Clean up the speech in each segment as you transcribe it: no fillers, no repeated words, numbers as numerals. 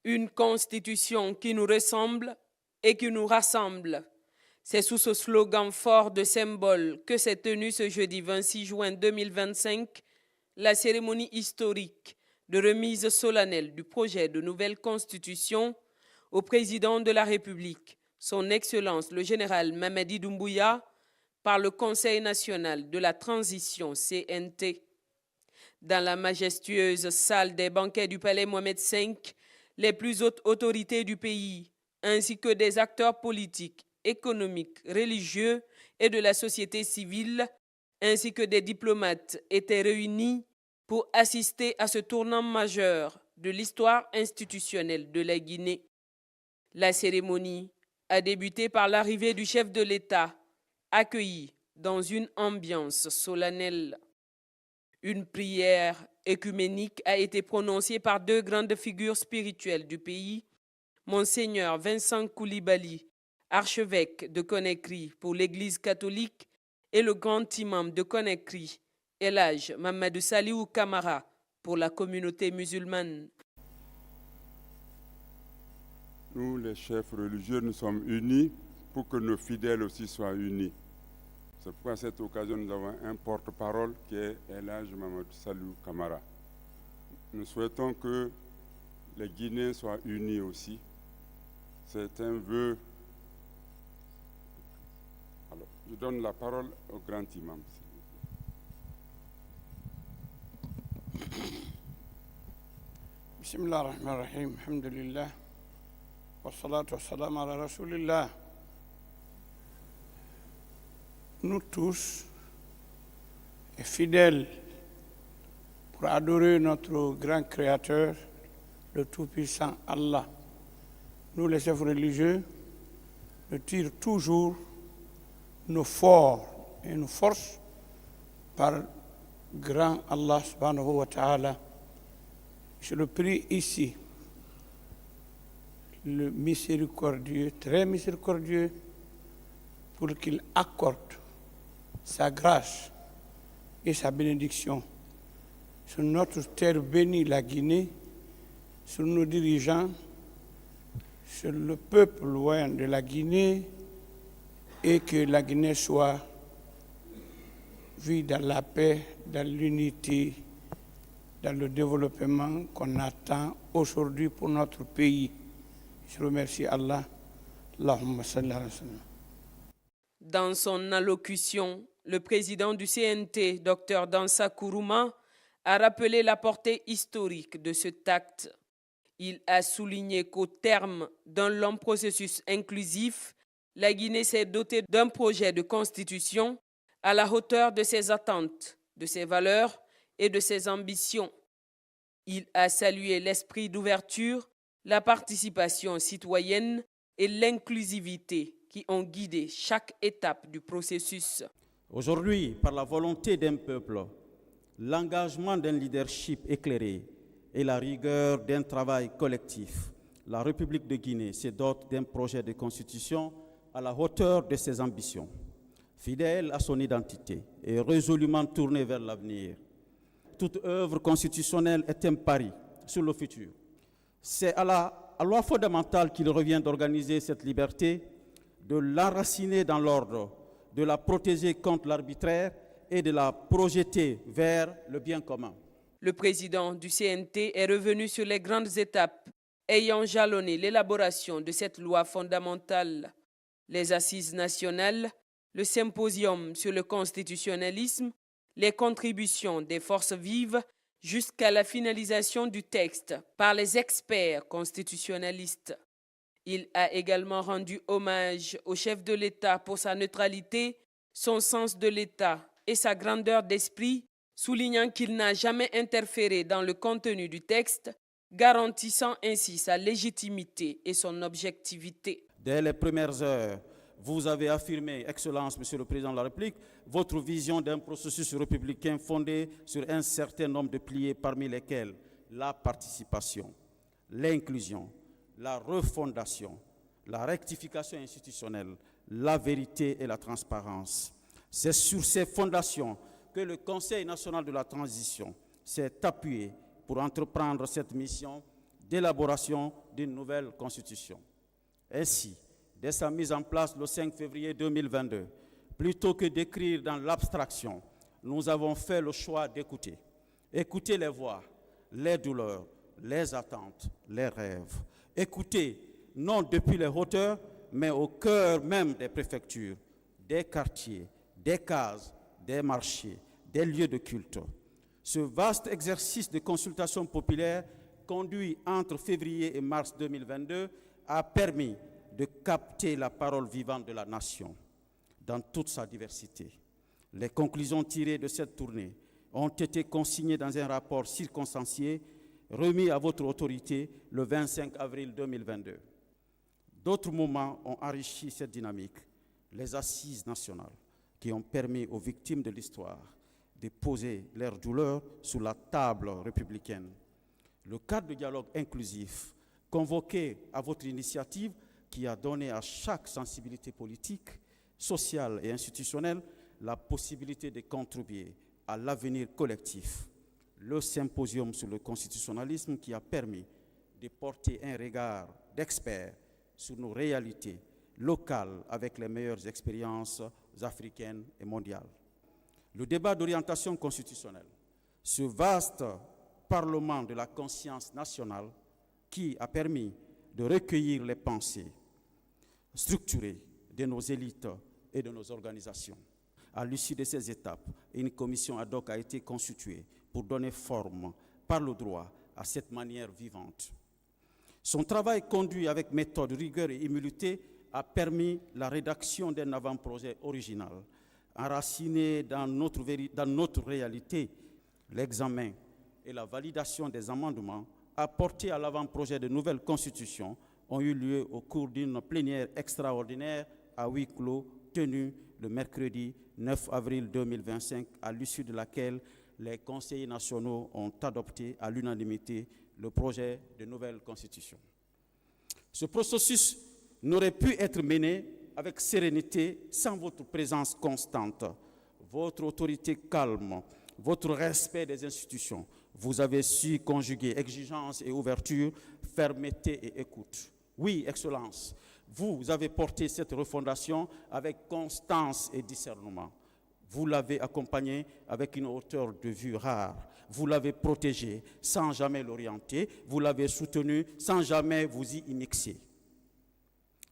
Une constitution qui nous ressemble et qui nous rassemble. C'est sous ce slogan fort de symbole que s'est tenue ce jeudi 26 juin 2025 la cérémonie historique de remise solennelle du projet de nouvelle constitution au président de la République, son Excellence le général Mamadi Doumbouya, par le Conseil national de la transition CNT. Dans la majestueuse salle des banquets du Palais Mohamed V, les plus hautes autorités du pays, ainsi que des acteurs politiques, économiques, religieux et de la société civile, ainsi que des diplomates étaient réunis pour assister à ce tournant majeur de l'histoire institutionnelle de la Guinée. La cérémonie a débuté par l'arrivée du chef de l'État, accueilli dans une ambiance solennelle. Une prière œcuménique a été prononcée par deux grandes figures spirituelles du pays, Monseigneur Vincent Koulibaly, archevêque de Conakry pour l'Église catholique, et le grand imam de Conakry, El Hadj Mamadou Saliou Camara, pour la communauté musulmane. Nous, les chefs religieux, nous sommes unis pour que nos fidèles aussi soient unis. C'est pourquoi à cette occasion, nous avons un porte-parole qui est El Hadj Mamadou Saliou Camara. Nous souhaitons que les Guinéens soient unis aussi. C'est un vœu. Alors, je donne la parole au grand imam. Bismillah ar-Rahman ar-Rahim, alhamdulillah, wa salatu wa salam ala rasulillah. Nous tous, fidèles pour adorer notre grand Créateur, le Tout-Puissant Allah, nous les chefs religieux, nous tirons toujours nos forces et nos forces par grand Allah subhanahu wa ta'ala. Je le prie ici, le miséricordieux, très miséricordieux, pour qu'il accorde sa grâce et sa bénédiction sur notre terre bénie, la Guinée, sur nos dirigeants, sur le peuple loin de la Guinée, et que la Guinée soit vue dans la paix, dans l'unité, dans le développement qu'on attend aujourd'hui pour notre pays. Je remercie Allah. Allahumma salli ala sallam. Dans son allocution, le président du CNT, Dr Dansa Kourouma, a rappelé la portée historique de cet acte. Il a souligné qu'au terme d'un long processus inclusif, la Guinée s'est dotée d'un projet de constitution à la hauteur de ses attentes, de ses valeurs et de ses ambitions. Il a salué l'esprit d'ouverture, la participation citoyenne et l'inclusivité qui ont guidé chaque étape du processus. Aujourd'hui, par la volonté d'un peuple, l'engagement d'un leadership éclairé et la rigueur d'un travail collectif, la République de Guinée se dote d'un projet de constitution à la hauteur de ses ambitions, fidèle à son identité et résolument tournée vers l'avenir. Toute œuvre constitutionnelle est un pari sur le futur. C'est à la loi fondamentale qu'il revient d'organiser cette liberté, de l'enraciner dans l'ordre, de la protéger contre l'arbitraire et de la projeter vers le bien commun. Le président du CNT est revenu sur les grandes étapes ayant jalonné l'élaboration de cette loi fondamentale. Les assises nationales, le symposium sur le constitutionnalisme, les contributions des forces vives jusqu'à la finalisation du texte par les experts constitutionnalistes. Il a également rendu hommage au chef de l'État pour sa neutralité, son sens de l'État et sa grandeur d'esprit, soulignant qu'il n'a jamais interféré dans le contenu du texte, garantissant ainsi sa légitimité et son objectivité. Dès les premières heures, vous avez affirmé, Excellence, Monsieur le Président de la République, votre vision d'un processus républicain fondé sur un certain nombre de piliers, parmi lesquels la participation, l'inclusion, la refondation, la rectification institutionnelle, la vérité et la transparence. C'est sur ces fondations que le Conseil national de la transition s'est appuyé pour entreprendre cette mission d'élaboration d'une nouvelle constitution. Ainsi, dès sa mise en place le 5 février 2022, plutôt que d'écrire dans l'abstraction, nous avons fait le choix d'écouter. Écouter les voix, les douleurs, les attentes, les rêves. Écouter, non depuis les hauteurs, mais au cœur même des préfectures, des quartiers, des cases, des marchés, des lieux de culte. Ce vaste exercice de consultation populaire conduit entre février et mars 2022 a permis de capter la parole vivante de la nation dans toute sa diversité. Les conclusions tirées de cette tournée ont été consignées dans un rapport circonstancié remis à votre autorité le 25 avril 2022. D'autres moments ont enrichi cette dynamique, les assises nationales, qui ont permis aux victimes de l'histoire de poser leurs douleurs sur la table républicaine. Le cadre de dialogue inclusif, convoqué à votre initiative, qui a donné à chaque sensibilité politique, sociale et institutionnelle la possibilité de contribuer à l'avenir collectif. Le symposium sur le constitutionnalisme qui a permis de porter un regard d'experts sur nos réalités locales avec les meilleures expériences africaines et mondiales. Le débat d'orientation constitutionnelle, ce vaste parlement de la conscience nationale qui a permis de recueillir les pensées structurées de nos élites et de nos organisations. À l'issue de ces étapes, une commission ad hoc a été constituée pour donner forme par le droit à cette manière vivante. Son travail conduit avec méthode, rigueur et humilité a permis la rédaction d'un avant-projet original, enraciné dans notre réalité. L'examen et la validation des amendements apportés à l'avant-projet de nouvelle constitution ont eu lieu au cours d'une plénière extraordinaire à huis clos tenue le mercredi 9 avril 2025, à l'issue de laquelle les conseillers nationaux ont adopté à l'unanimité le projet de nouvelle constitution. Ce processus n'aurait pu être mené avec sérénité sans votre présence constante, votre autorité calme, votre respect des institutions. Vous avez su conjuguer exigence et ouverture, fermeté et écoute. Oui, Excellence, vous avez porté cette refondation avec constance et discernement. Vous l'avez accompagné avec une hauteur de vue rare. Vous l'avez protégé sans jamais l'orienter. Vous l'avez soutenu sans jamais vous y immixer.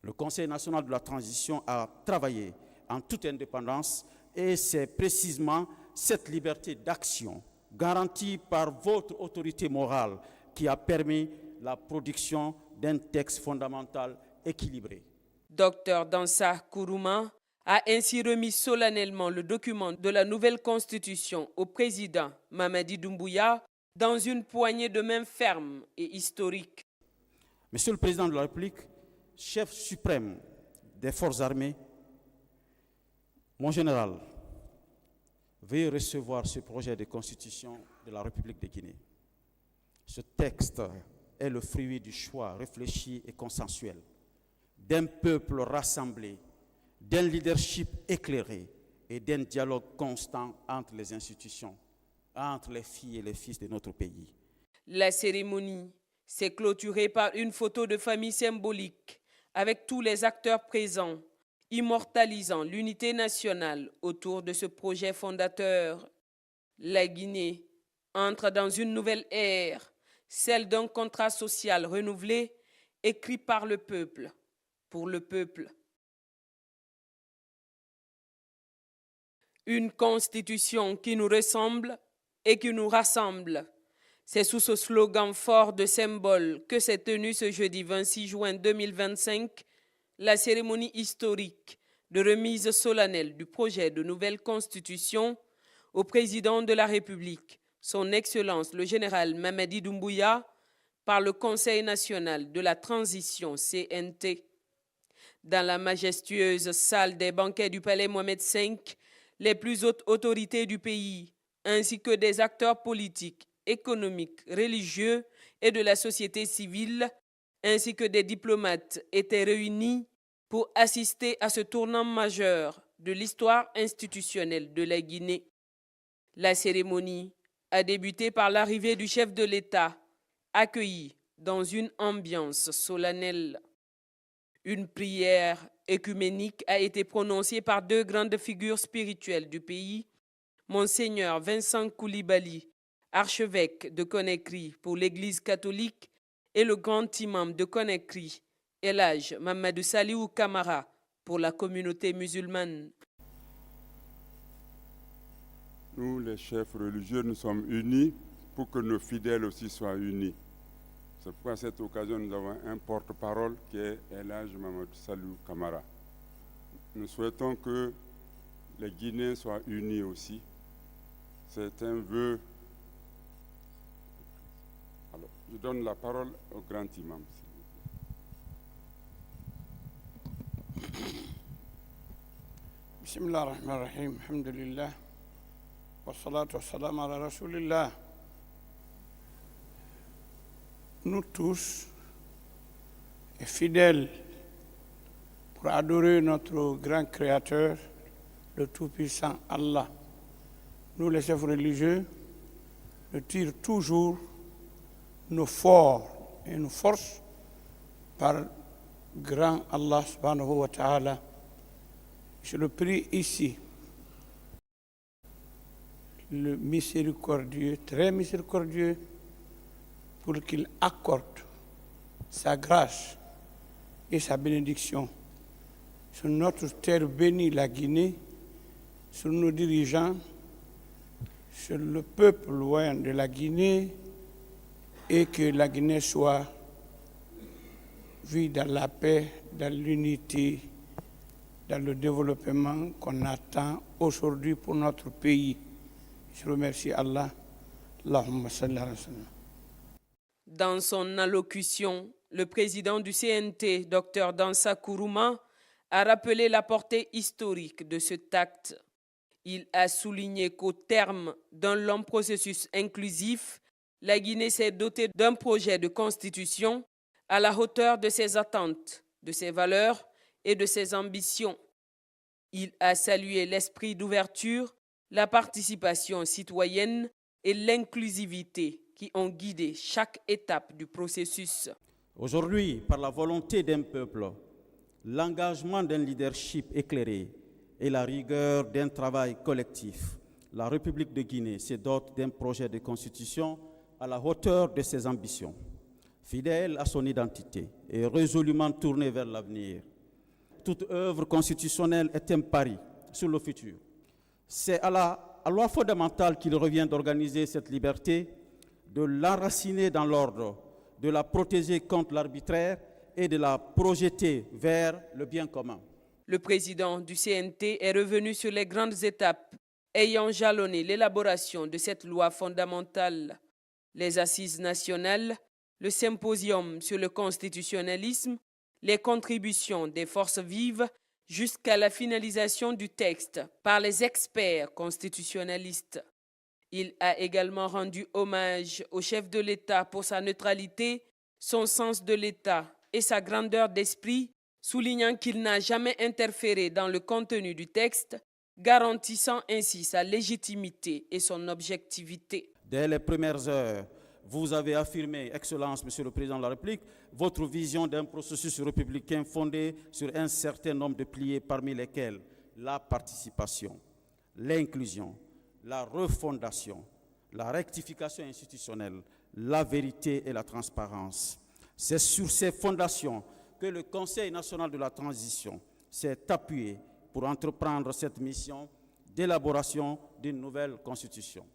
Le Conseil national de la transition a travaillé en toute indépendance et c'est précisément cette liberté d'action garantie par votre autorité morale qui a permis la production d'un texte fondamental équilibré. Dr Dansa Kourouma a ainsi remis solennellement le document de la nouvelle constitution au président Mamadi Doumbouya dans une poignée de main ferme et historique. Monsieur le Président de la République, chef suprême des forces armées, mon général, veuillez recevoir ce projet de constitution de la République de Guinée. Ce texte est le fruit du choix réfléchi et consensuel d'un peuple rassemblé, d'un leadership éclairé et d'un dialogue constant entre les institutions, entre les filles et les fils de notre pays. La cérémonie s'est clôturée par une photo de famille symbolique avec tous les acteurs présents, immortalisant l'unité nationale autour de ce projet fondateur. La Guinée entre dans une nouvelle ère, celle d'un contrat social renouvelé, écrit par le peuple, pour le peuple. Une constitution qui nous ressemble et qui nous rassemble. C'est sous ce slogan fort de symbole que s'est tenue ce jeudi 26 juin 2025 la cérémonie historique de remise solennelle du projet de nouvelle constitution au président de la République, son Excellence le général Mamadi Doumbouya, par le Conseil national de la transition CNT. Dans la majestueuse salle des banquets du Palais Mohamed V, les plus hautes autorités du pays, ainsi que des acteurs politiques, économiques, religieux et de la société civile, ainsi que des diplomates étaient réunis pour assister à ce tournant majeur de l'histoire institutionnelle de la Guinée. La cérémonie a débuté par l'arrivée du chef de l'État, accueilli dans une ambiance solennelle. Une prière œcuménique a été prononcée par deux grandes figures spirituelles du pays, Monseigneur Vincent Koulibaly, archevêque de Conakry pour l'Église catholique, et le grand imam de Conakry, El Hadj Mamadou Saliou Camara, pour la communauté musulmane. Nous, les chefs religieux, nous sommes unis pour que nos fidèles aussi soient unis. C'est pourquoi à cette occasion, nous avons un porte-parole qui est El Hadj Mamadou Saliou Camara. Nous souhaitons que les Guinéens soient unis aussi. C'est un vœu. Alors, je donne la parole au grand imam. Bismillah ar-Rahman ar-Rahim, alhamdulillah, wa salatu wa salam ala Rasulillah. Nous tous, fidèles pour adorer notre grand Créateur, le Tout-Puissant Allah, nous les chefs religieux, nous tirons toujours nos forces et nos forces par grand Allah subhanahu wa ta'ala. Je le prie ici, le miséricordieux, très miséricordieux, pour qu'il accorde sa grâce et sa bénédiction sur notre terre bénie, la Guinée, sur nos dirigeants, sur le peuple loin de la Guinée, et que la Guinée soit vue dans la paix, dans l'unité, dans le développement qu'on attend aujourd'hui pour notre pays. Je remercie Allah. Allahumma salli ala sallam. Dans son allocution, le président du CNT, Dr Dansa Kourouma, a rappelé la portée historique de cet acte. Il a souligné qu'au terme d'un long processus inclusif, la Guinée s'est dotée d'un projet de constitution à la hauteur de ses attentes, de ses valeurs et de ses ambitions. Il a salué l'esprit d'ouverture, la participation citoyenne et l'inclusivité qui ont guidé chaque étape du processus. Aujourd'hui, par la volonté d'un peuple, l'engagement d'un leadership éclairé et la rigueur d'un travail collectif, la République de Guinée se dote d'un projet de constitution à la hauteur de ses ambitions, fidèle à son identité et résolument tourné vers l'avenir. Toute œuvre constitutionnelle est un pari sur le futur. C'est à la loi fondamentale qu'il revient d'organiser cette liberté, de l'enraciner dans l'ordre, de la protéger contre l'arbitraire et de la projeter vers le bien commun. Le président du CNT est revenu sur les grandes étapes ayant jalonné l'élaboration de cette loi fondamentale. Les assises nationales, le symposium sur le constitutionnalisme, les contributions des forces vives jusqu'à la finalisation du texte par les experts constitutionnalistes. Il a également rendu hommage au chef de l'État pour sa neutralité, son sens de l'État et sa grandeur d'esprit, soulignant qu'il n'a jamais interféré dans le contenu du texte, garantissant ainsi sa légitimité et son objectivité. Dès les premières heures, vous avez affirmé, Excellence, Monsieur le Président de la République, votre vision d'un processus républicain fondé sur un certain nombre de piliers, parmi lesquels la participation, l'inclusion, la refondation, la rectification institutionnelle, la vérité et la transparence. C'est sur ces fondations que le Conseil national de la transition s'est appuyé pour entreprendre cette mission d'élaboration d'une nouvelle constitution.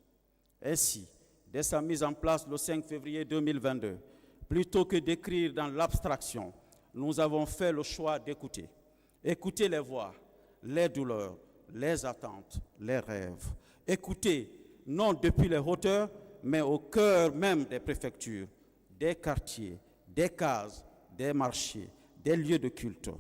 Ainsi, dès sa mise en place le 5 février 2022, plutôt que d'écrire dans l'abstraction, nous avons fait le choix d'écouter. Écouter les voix, les douleurs, les attentes, les rêves. Écouter, non depuis les hauteurs, mais au cœur même des préfectures, des quartiers, des cases, des marchés, des lieux de culte.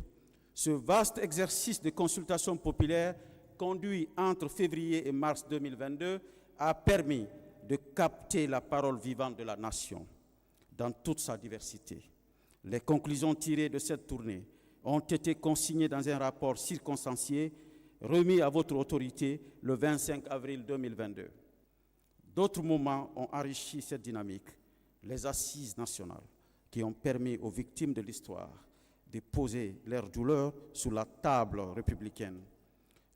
Ce vaste exercice de consultation populaire conduit entre février et mars 2022 a permis de capter la parole vivante de la nation dans toute sa diversité. Les conclusions tirées de cette tournée ont été consignées dans un rapport circonstancié remis à votre autorité le 25 avril 2022. D'autres moments ont enrichi cette dynamique. Les assises nationales, qui ont permis aux victimes de l'histoire de poser leurs douleurs sur la table républicaine.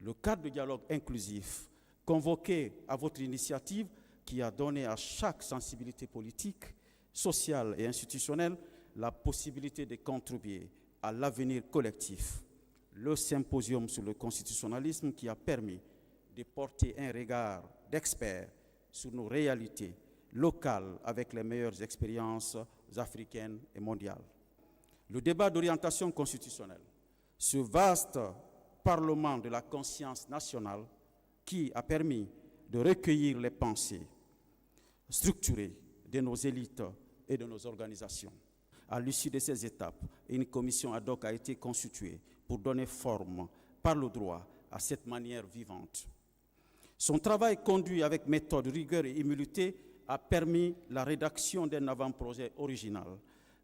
Le cadre de dialogue inclusif convoqué à votre initiative, qui a donné à chaque sensibilité politique, sociale et institutionnelle la possibilité de contribuer à l'avenir collectif. Le symposium sur le constitutionnalisme qui a permis de porter un regard d'experts sur nos réalités locales avec les meilleures expériences africaines et mondiales. Le débat d'orientation constitutionnelle, ce vaste Parlement de la conscience nationale qui a permis de recueillir les pensées structurées de nos élites et de nos organisations. À l'issue de ces étapes, une commission ad hoc a été constituée pour donner forme par le droit à cette manière vivante. Son travail conduit avec méthode, rigueur et humilité a permis la rédaction d'un avant-projet original,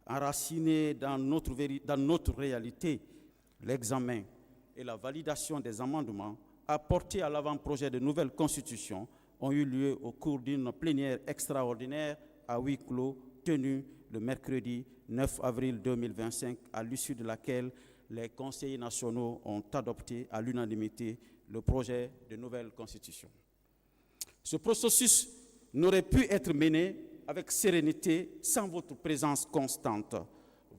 enraciné dans notre réalité. L'examen et la validation des amendements apportés à l'avant-projet de nouvelle constitution ont eu lieu au cours d'une plénière extraordinaire à huis clos tenue le mercredi 9 avril 2025, à l'issue de laquelle les conseillers nationaux ont adopté à l'unanimité le projet de nouvelle constitution. Ce processus n'aurait pu être mené avec sérénité sans votre présence constante,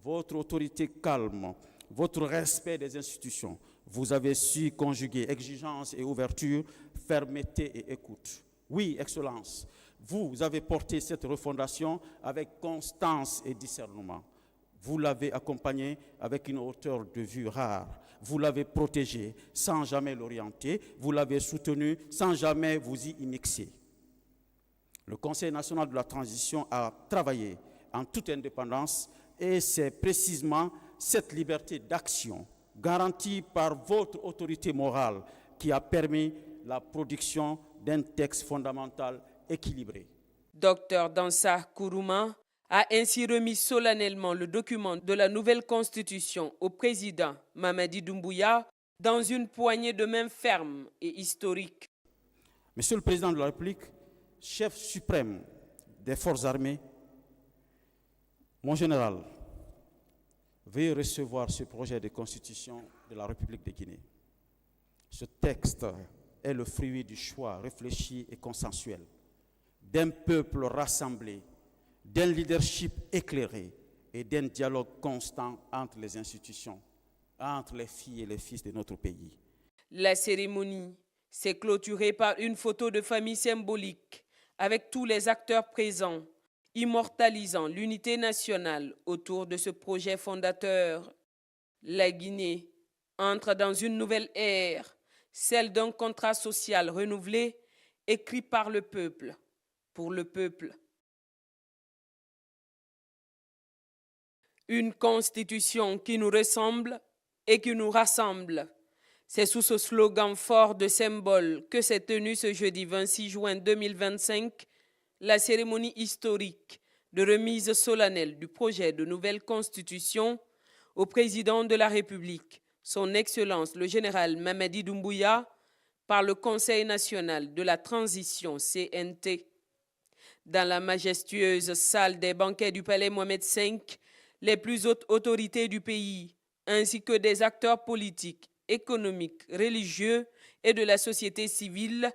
votre autorité calme, votre respect des institutions. Vous avez su conjuguer exigence et ouverture, fermeté et écoute. Oui, Excellence, vous avez porté cette refondation avec constance et discernement. Vous l'avez accompagné avec une hauteur de vue rare. Vous l'avez protégé sans jamais l'orienter. Vous l'avez soutenu sans jamais vous y immixer. Le Conseil national de la transition a travaillé en toute indépendance et c'est précisément cette liberté d'action garantie par votre autorité morale qui a permis la production d'un texte fondamental équilibré. Dr Dansa Kourouma a ainsi remis solennellement le document de la nouvelle constitution au président Mamadi Doumbouya dans une poignée de main ferme et historique. Monsieur le Président de la République, chef suprême des forces armées, mon général, veuillez recevoir ce projet de constitution de la République de Guinée. Ce texte est le fruit du choix réfléchi et consensuel d'un peuple rassemblé, d'un leadership éclairé et d'un dialogue constant entre les institutions, entre les filles et les fils de notre pays. La cérémonie s'est clôturée par une photo de famille symbolique avec tous les acteurs présents, immortalisant l'unité nationale autour de ce projet fondateur. La Guinée entre dans une nouvelle ère, celle d'un contrat social renouvelé, écrit par le peuple, pour le peuple. Une constitution qui nous ressemble et qui nous rassemble. C'est sous ce slogan fort de symbole que s'est tenue ce jeudi 26 juin 2025 la cérémonie historique de remise solennelle du projet de nouvelle constitution au président de la République, son Excellence le général Mamadi Doumbouya, par le Conseil national de la transition CNT. Dans la majestueuse salle des banquets du Palais Mohamed V, les plus hautes autorités du pays, ainsi que des acteurs politiques, économiques, religieux et de la société civile,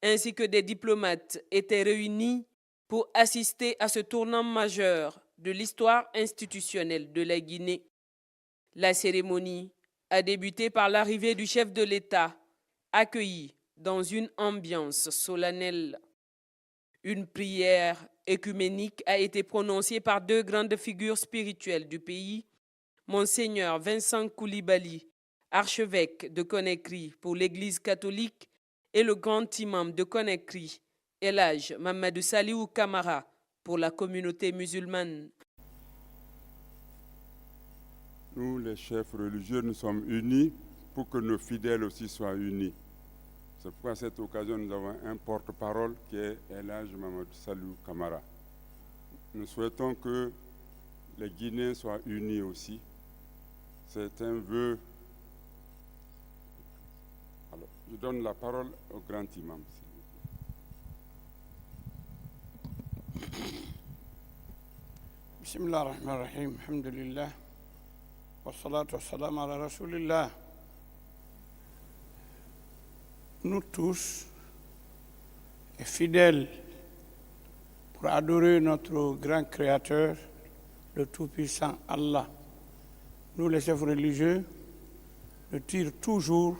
ainsi que des diplomates étaient réunis pour assister à ce tournant majeur de l'histoire institutionnelle de la Guinée. La cérémonie a débuté par l'arrivée du chef de l'État, accueilli dans une ambiance solennelle. Une prière œcuménique a été prononcée par deux grandes figures spirituelles du pays, Monseigneur Vincent Koulibaly, archevêque de Conakry pour l'Église catholique, et le grand imam de Conakry, El Hadj Mamadou Saliou Camara, pour la communauté musulmane. Nous, les chefs religieux, nous sommes unis pour que nos fidèles aussi soient unis. C'est pourquoi à cette occasion, nous avons un porte-parole qui est El Hadj Mamadou Saliou Camara. Nous souhaitons que les Guinéens soient unis aussi. C'est un vœu. Alors, je donne la parole au grand imam. Bismillah ar-Rahman ar-Rahim, alhamdulillah, wa salatu wa salam ala rasulillah. Nous tous, fidèles pour adorer notre grand créateur, le tout-puissant Allah, nous les chefs religieux, nous tirons toujours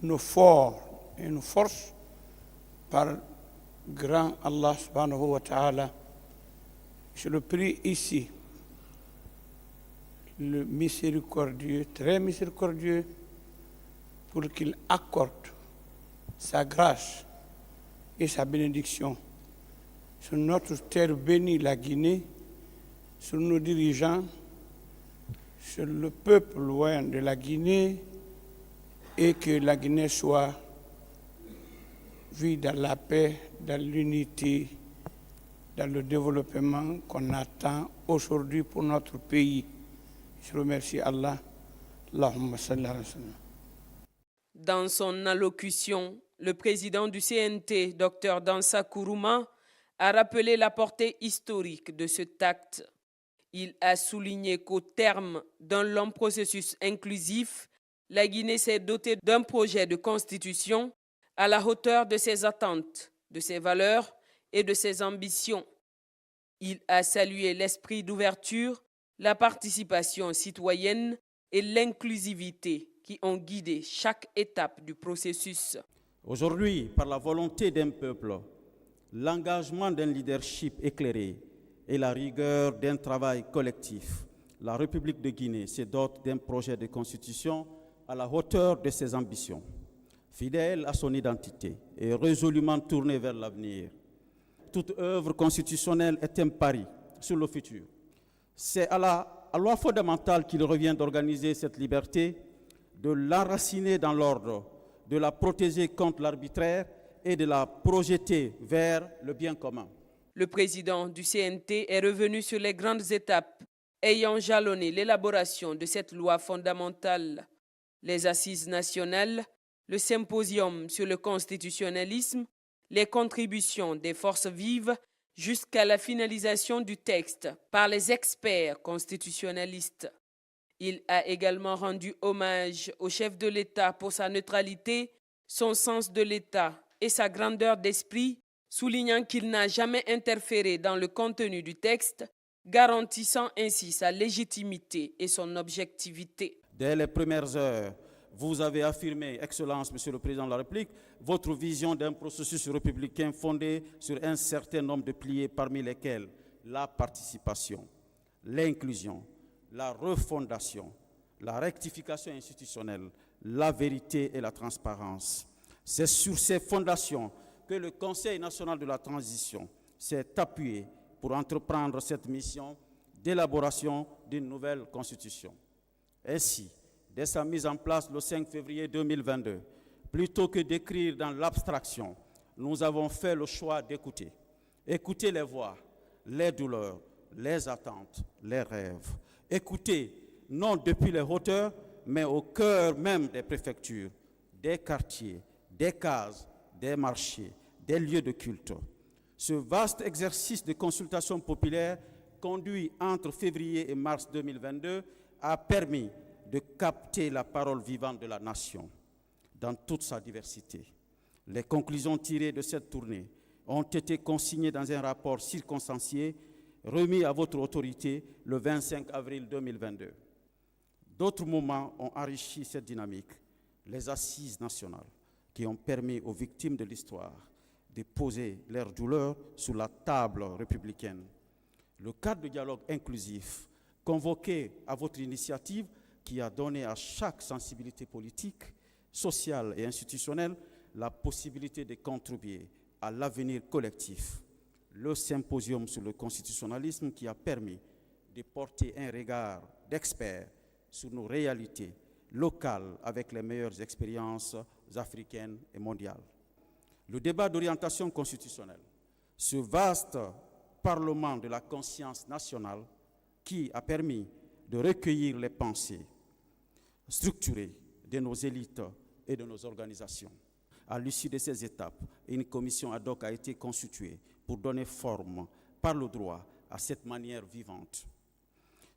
nos forces et nos forces par grand Allah subhanahu wa ta'ala. Je le prie ici, le miséricordieux, très miséricordieux, pour qu'il accorde sa grâce et sa bénédiction sur notre terre bénie, la Guinée, sur nos dirigeants, sur le peuple loin de la Guinée, et que la Guinée soit vue dans la paix, dans l'unité, dans le développement qu'on attend aujourd'hui pour notre pays. Je remercie Allah. Allahumma salli ala sallam. Dans son allocution, le président du CNT, Dr Dansa Kourouma, a rappelé la portée historique de cet acte. Il a souligné qu'au terme d'un long processus inclusif, la Guinée s'est dotée d'un projet de constitution à la hauteur de ses attentes, de ses valeurs et de ses ambitions. Il a salué l'esprit d'ouverture, la participation citoyenne et l'inclusivité qui ont guidé chaque étape du processus. Aujourd'hui, par la volonté d'un peuple, l'engagement d'un leadership éclairé et la rigueur d'un travail collectif, la République de Guinée se dote d'un projet de constitution à la hauteur de ses ambitions, fidèle à son identité et résolument tournée vers l'avenir. Toute œuvre constitutionnelle est un pari sur le futur. C'est à la loi fondamentale qu'il revient d'organiser cette liberté, de l'enraciner dans l'ordre, de la protéger contre l'arbitraire et de la projeter vers le bien commun. Le président du CNT est revenu sur les grandes étapes ayant jalonné l'élaboration de cette loi fondamentale. Les assises nationales, le symposium sur le constitutionnalisme, les contributions des forces vives jusqu'à la finalisation du texte par les experts constitutionnalistes. Il a également rendu hommage au chef de l'État pour sa neutralité, son sens de l'État et sa grandeur d'esprit, soulignant qu'il n'a jamais interféré dans le contenu du texte, garantissant ainsi sa légitimité et son objectivité. Dès les premières heures, vous avez affirmé, Excellence, Monsieur le Président de la République, votre vision d'un processus républicain fondé sur un certain nombre de piliers, parmi lesquels la participation, l'inclusion, la refondation, la rectification institutionnelle, la vérité et la transparence. C'est sur ces fondations que le Conseil national de la transition s'est appuyé pour entreprendre cette mission d'élaboration d'une nouvelle constitution. Ainsi, dès sa mise en place le 5 février 2022, plutôt que d'écrire dans l'abstraction, nous avons fait le choix d'écouter. Écouter les voix, les douleurs, les attentes, les rêves. Écouter, non depuis les hauteurs, mais au cœur même des préfectures, des quartiers, des cases, des marchés, des lieux de culte. Ce vaste exercice de consultation populaire conduit entre février et mars 2022 a permis de capter la parole vivante de la nation dans toute sa diversité. Les conclusions tirées de cette tournée ont été consignées dans un rapport circonstancié remis à votre autorité le 25 avril 2022. D'autres moments ont enrichi cette dynamique, les assises nationales qui ont permis aux victimes de l'histoire de poser leurs douleurs sur la table républicaine. Le cadre de dialogue inclusif convoqué à votre initiative qui a donné à chaque sensibilité politique, sociale et institutionnelle la possibilité de contribuer à l'avenir collectif. Le symposium sur le constitutionnalisme qui a permis de porter un regard d'experts sur nos réalités locales avec les meilleures expériences africaines et mondiales. Le débat d'orientation constitutionnelle, ce vaste parlement de la conscience nationale qui a permis de recueillir les pensées structurées de nos élites et de nos organisations. À l'issue de ces étapes, une commission ad hoc a été constituée pour donner forme par le droit à cette manière vivante.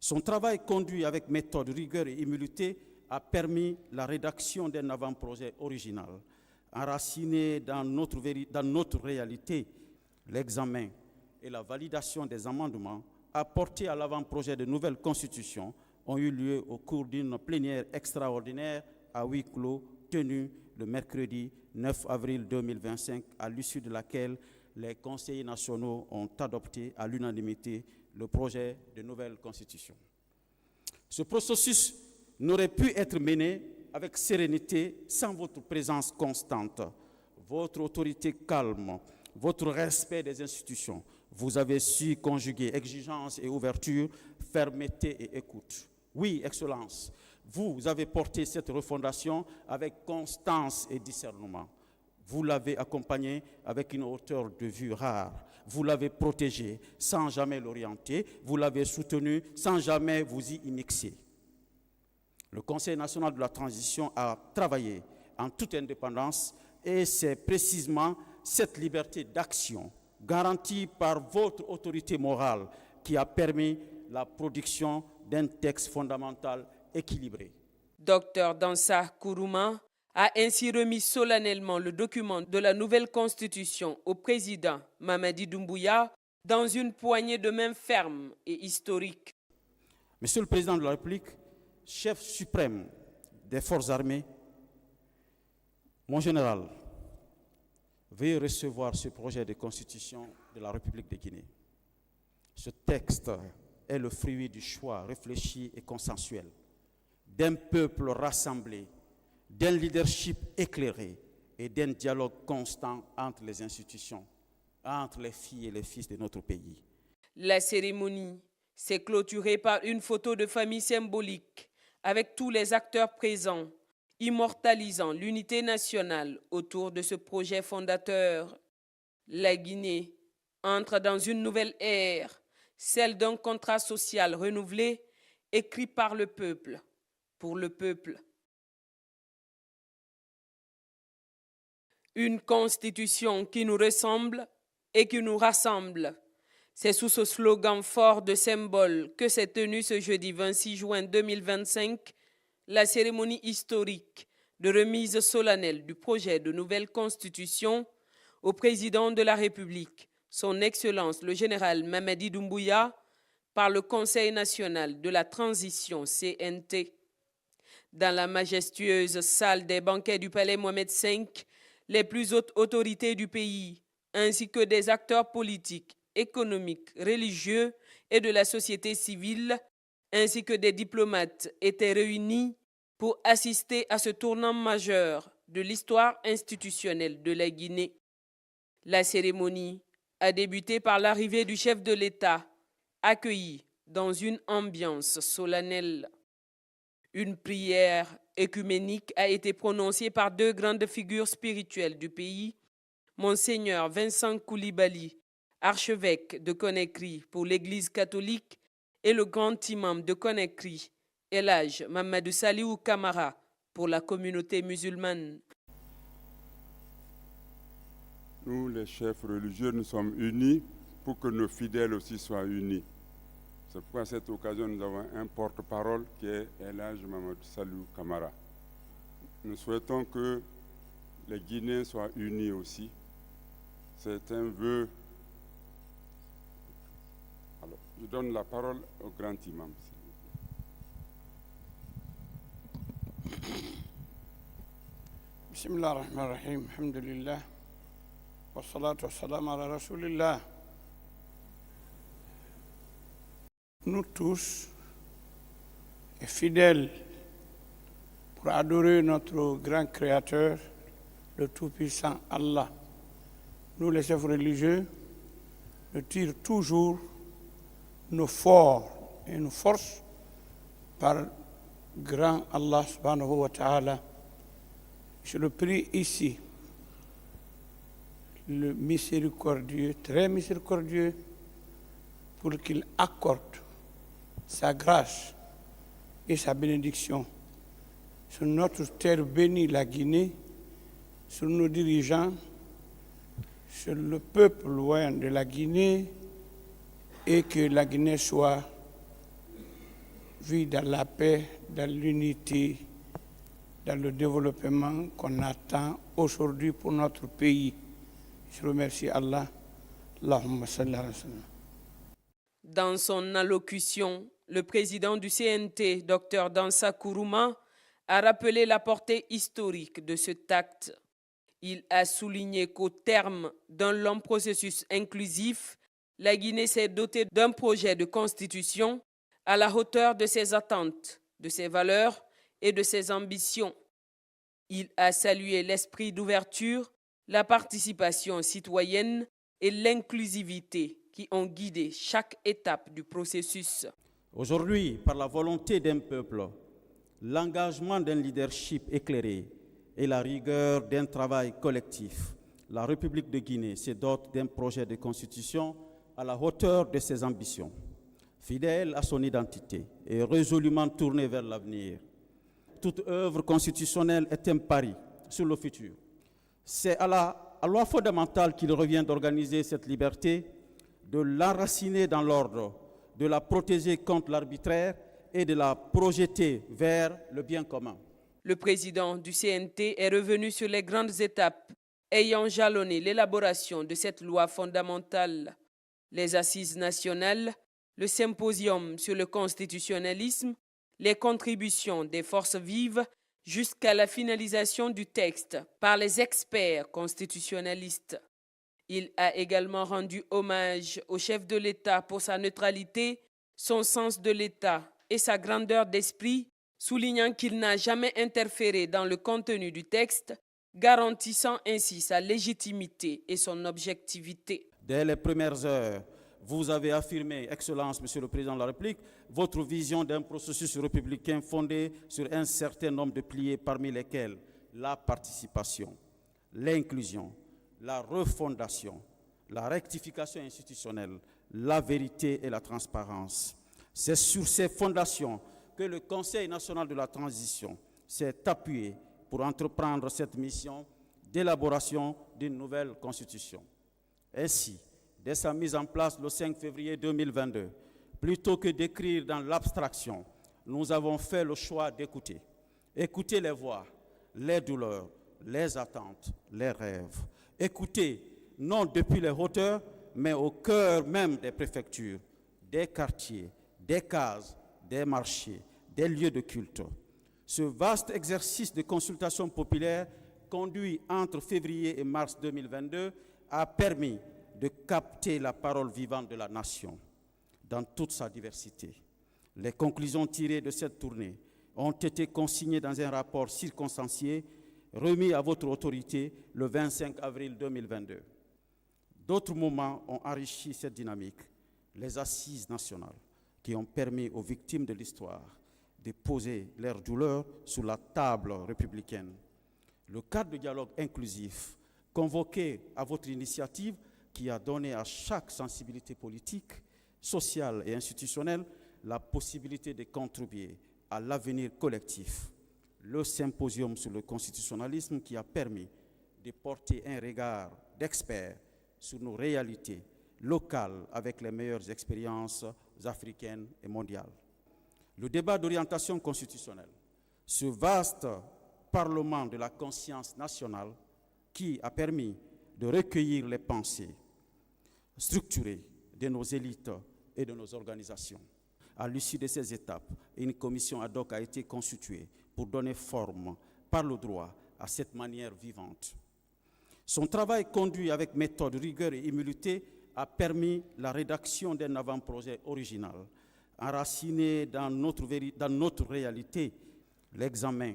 Son travail conduit avec méthode, rigueur et humilité a permis la rédaction d'un avant-projet original, enraciné dans notre réalité. L'examen et la validation des amendements apportés à l'avant-projet de nouvelle constitution ont eu lieu au cours d'une plénière extraordinaire à huis clos tenue le mercredi 9 avril 2025, à l'issue de laquelle les conseillers nationaux ont adopté à l'unanimité le projet de nouvelle constitution. Ce processus n'aurait pu être mené avec sérénité sans votre présence constante, votre autorité calme, votre respect des institutions. Vous avez su conjuguer exigence et ouverture, fermeté et écoute. Oui, Excellence, vous avez porté cette refondation avec constance et discernement. Vous l'avez accompagné avec une hauteur de vue rare. Vous l'avez protégé sans jamais l'orienter. Vous l'avez soutenu sans jamais vous y immixer. Le Conseil national de la transition a travaillé en toute indépendance et c'est précisément cette liberté d'action garantie par votre autorité morale qui a permis la production d'un texte fondamental équilibré. Dr Dansa Kourouma a ainsi remis solennellement le document de la nouvelle constitution au président Mamadi Doumbouya dans une poignée de main ferme et historique. Monsieur le Président de la République, chef suprême des forces armées, mon général, veuillez recevoir ce projet de constitution de la République de Guinée. Ce texte est le fruit du choix réfléchi et consensuel d'un peuple rassemblé, d'un leadership éclairé et d'un dialogue constant entre les institutions, entre les filles et les fils de notre pays. La cérémonie s'est clôturée par une photo de famille symbolique avec tous les acteurs présents, immortalisant l'unité nationale autour de ce projet fondateur. La Guinée entre dans une nouvelle ère, celle d'un contrat social renouvelé, écrit par le peuple, pour le peuple. Une constitution qui nous ressemble et qui nous rassemble. C'est sous ce slogan fort de symbole que s'est tenue ce jeudi 26 juin 2025 la cérémonie historique de remise solennelle du projet de nouvelle constitution au président de la République, son Excellence le général Mamadi Doumbouya, par le Conseil national de la transition CNT. Dans la majestueuse salle des banquets du palais Mohamed V, les plus hautes autorités du pays, ainsi que des acteurs politiques, économiques, religieux et de la société civile, ainsi que des diplomates étaient réunis pour assister à ce tournant majeur de l'histoire institutionnelle de la Guinée. La cérémonie a débuté par l'arrivée du chef de l'État, accueilli dans une ambiance solennelle. Une prière œcuménique a été prononcée par deux grandes figures spirituelles du pays, Monseigneur Vincent Koulibaly, archevêque de Conakry pour l'Église catholique, et le grand imam de Conakry, El Hadj Mamadou Saliou Camara, pour la communauté musulmane. Nous, les chefs religieux, nous sommes unis pour que nos fidèles aussi soient unis. C'est pourquoi à cette occasion, nous avons un porte-parole qui est El Hadj Mamadou Saliou Camara. Nous souhaitons que les Guinéens soient unis aussi. C'est un vœu. Alors, je donne la parole au grand imam. Bismillah ar-Rahman ar-Rahim, alhamdulillah, wa salatu wa salam ala rasulillah. Nous tous, fidèles pour adorer notre grand Créateur, le Tout-Puissant Allah, nous les chefs religieux, nous tirons toujours nos forces et nos forces par grand Allah subhanahu wa ta'ala. Je le prie ici, le miséricordieux, très miséricordieux, pour qu'il accorde sa grâce et sa bénédiction sur notre terre bénie, la Guinée, sur nos dirigeants, sur le peuple loin de la Guinée et que la Guinée soit vue dans la paix, dans l'unité, dans le développement qu'on attend aujourd'hui pour notre pays. Je remercie Allah. Allahumma salli ala sallam. Dans son allocution, le président du CNT, Dr Dansa Kourouma, a rappelé la portée historique de cet acte. Il a souligné qu'au terme d'un long processus inclusif, la Guinée s'est dotée d'un projet de constitution à la hauteur de ses attentes, de ses valeurs et de ses ambitions. Il a salué l'esprit d'ouverture, la participation citoyenne et l'inclusivité qui ont guidé chaque étape du processus. Aujourd'hui, par la volonté d'un peuple, l'engagement d'un leadership éclairé et la rigueur d'un travail collectif, la République de Guinée se dote d'un projet de constitution à la hauteur de ses ambitions, fidèle à son identité et résolument tournée vers l'avenir. Toute œuvre constitutionnelle est un pari sur le futur. C'est à la loi fondamentale qu'il revient d'organiser cette liberté, de l'enraciner dans l'ordre, de la protéger contre l'arbitraire et de la projeter vers le bien commun. Le président du CNT est revenu sur les grandes étapes ayant jalonné l'élaboration de cette loi fondamentale. Les assises nationales, le symposium sur le constitutionnalisme, les contributions des forces vives jusqu'à la finalisation du texte par les experts constitutionnalistes. Il a également rendu hommage au chef de l'État pour sa neutralité, son sens de l'État et sa grandeur d'esprit, soulignant qu'il n'a jamais interféré dans le contenu du texte, garantissant ainsi sa légitimité et son objectivité. Dès les premières heures, vous avez affirmé, Excellence, Monsieur le Président de la République, votre vision d'un processus républicain fondé sur un certain nombre de piliers, parmi lesquels la participation, l'inclusion, la refondation, la rectification institutionnelle, la vérité et la transparence. C'est sur ces fondations que le Conseil national de la transition s'est appuyé pour entreprendre cette mission d'élaboration d'une nouvelle constitution. Ainsi, dès sa mise en place le 5 février 2022, plutôt que d'écrire dans l'abstraction, nous avons fait le choix d'écouter. Écouter les voix, les douleurs, les attentes, les rêves. Écouter, non depuis les hauteurs, mais au cœur même des préfectures, des quartiers, des cases, des marchés, des lieux de culte. Ce vaste exercice de consultation populaire conduit entre février et mars 2022 a permis de capter la parole vivante de la nation dans toute sa diversité. Les conclusions tirées de cette tournée ont été consignées dans un rapport circonstancié remis à votre autorité le 25 avril 2022. D'autres moments ont enrichi cette dynamique, les assises nationales qui ont permis aux victimes de l'histoire de poser leurs douleurs sur la table républicaine. Le cadre de dialogue inclusif convoqué à votre initiative qui a donné à chaque sensibilité politique, sociale et institutionnelle la possibilité de contribuer à l'avenir collectif. Le symposium sur le constitutionnalisme qui a permis de porter un regard d'experts sur nos réalités locales avec les meilleures expériences africaines et mondiales. Le débat d'orientation constitutionnelle, ce vaste parlement de la conscience nationale qui a permis de recueillir les pensées structurées de nos élites et de nos organisations. À l'issue de ces étapes, une commission ad hoc a été constituée pour donner forme par le droit à cette manière vivante. Son travail conduit avec méthode, rigueur et humilité a permis la rédaction d'un avant-projet original, enraciné dans notre réalité. L'examen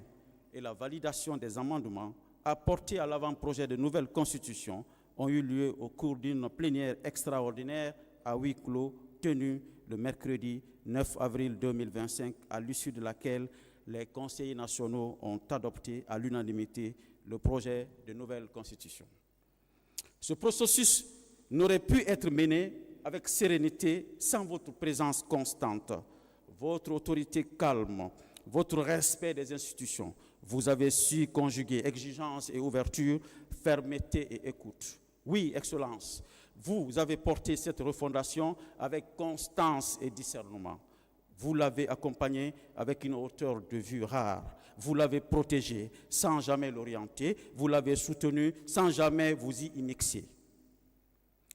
et la validation des amendements apportés à l'avant-projet de nouvelle constitution ont eu lieu au cours d'une plénière extraordinaire à huis clos tenue le mercredi 9 avril 2025, à l'issue de laquelle les conseillers nationaux ont adopté à l'unanimité le projet de nouvelle constitution. Ce processus n'aurait pu être mené avec sérénité sans votre présence constante, votre autorité calme, votre respect des institutions. Vous avez su conjuguer exigence et ouverture, fermeté et écoute. Oui, Excellence, Vous avez porté cette refondation avec constance et discernement. Vous l'avez accompagné avec une hauteur de vue rare. Vous l'avez protégé sans jamais l'orienter. Vous l'avez soutenu sans jamais vous y immixer.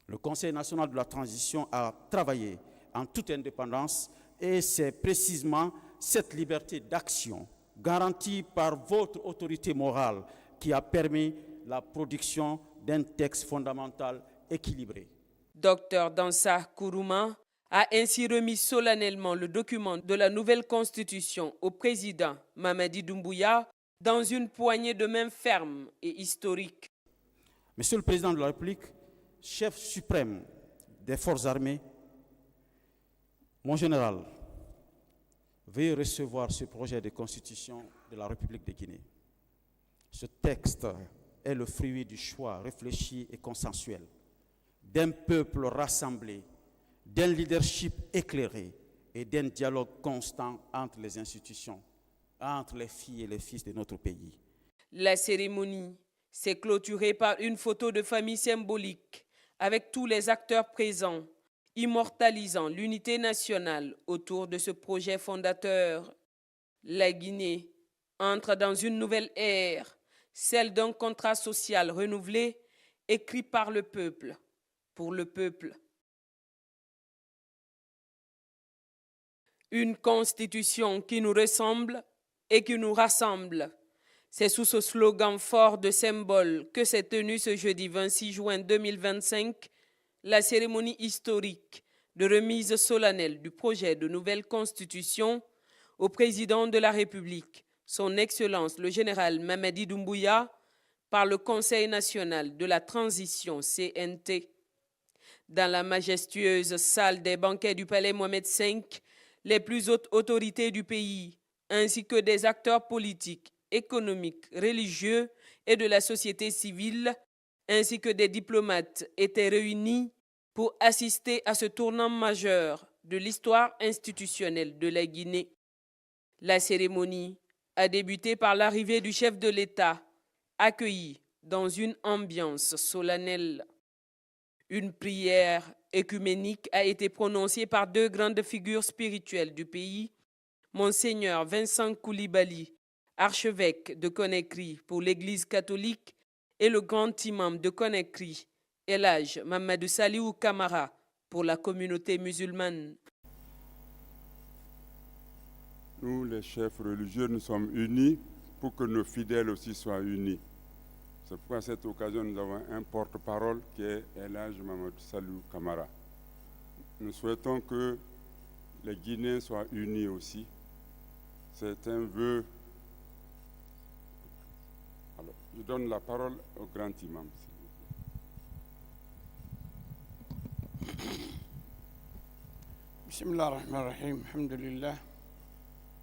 Le Conseil national de la transition a travaillé en toute indépendance et c'est précisément cette liberté d'action garantie par votre autorité morale qui a permis la production d'un texte fondamental équilibré. Dr Dansa Kourouma a ainsi remis solennellement le document de la nouvelle constitution au président Mamadi Doumbouya dans une poignée de main ferme et historique. Monsieur le Président de la République, chef suprême des forces armées, mon général, veuillez recevoir ce projet de constitution de la République de Guinée. Ce texte est le fruit du choix réfléchi et consensuel d'un peuple rassemblé, d'un leadership éclairé et d'un dialogue constant entre les institutions, entre les filles et les fils de notre pays. La cérémonie s'est clôturée par une photo de famille symbolique avec tous les acteurs présents, immortalisant l'unité nationale autour de ce projet fondateur. La Guinée entre dans une nouvelle ère, celle d'un contrat social renouvelé, écrit par le peuple, pour le peuple. Une constitution qui nous ressemble et qui nous rassemble. C'est sous ce slogan fort de symbole que s'est tenue ce jeudi 26 juin 2025 la cérémonie historique de remise solennelle du projet de nouvelle constitution au président de la République, son Excellence le général Mamadi Doumbouya, par le Conseil national de la transition CNT. Dans la majestueuse salle des banquets du palais Mohamed V, les plus hautes autorités du pays, ainsi que des acteurs politiques, économiques, religieux et de la société civile, ainsi que des diplomates étaient réunis pour assister à ce tournant majeur de l'histoire institutionnelle de la Guinée. La cérémonie a débuté par l'arrivée du chef de l'État, accueilli dans une ambiance solennelle. Une prière œcuménique a été prononcée par deux grandes figures spirituelles du pays, Monseigneur Vincent Koulibaly, archevêque de Conakry pour l'Église catholique, et le grand imam de Conakry, El Hadj Mamadou Saliou Camara, pour la communauté musulmane. Nous, les chefs religieux, nous sommes unis pour que nos fidèles aussi soient unis. C'est pourquoi à cette occasion, nous avons un porte-parole qui est El Hadj Mamadou Saliou Camara. Nous souhaitons que les Guinéens soient unis aussi. C'est un vœu. Alors, je donne la parole au grand imam. Bismillah ar-Rahman ar-Rahim, alhamdulillah,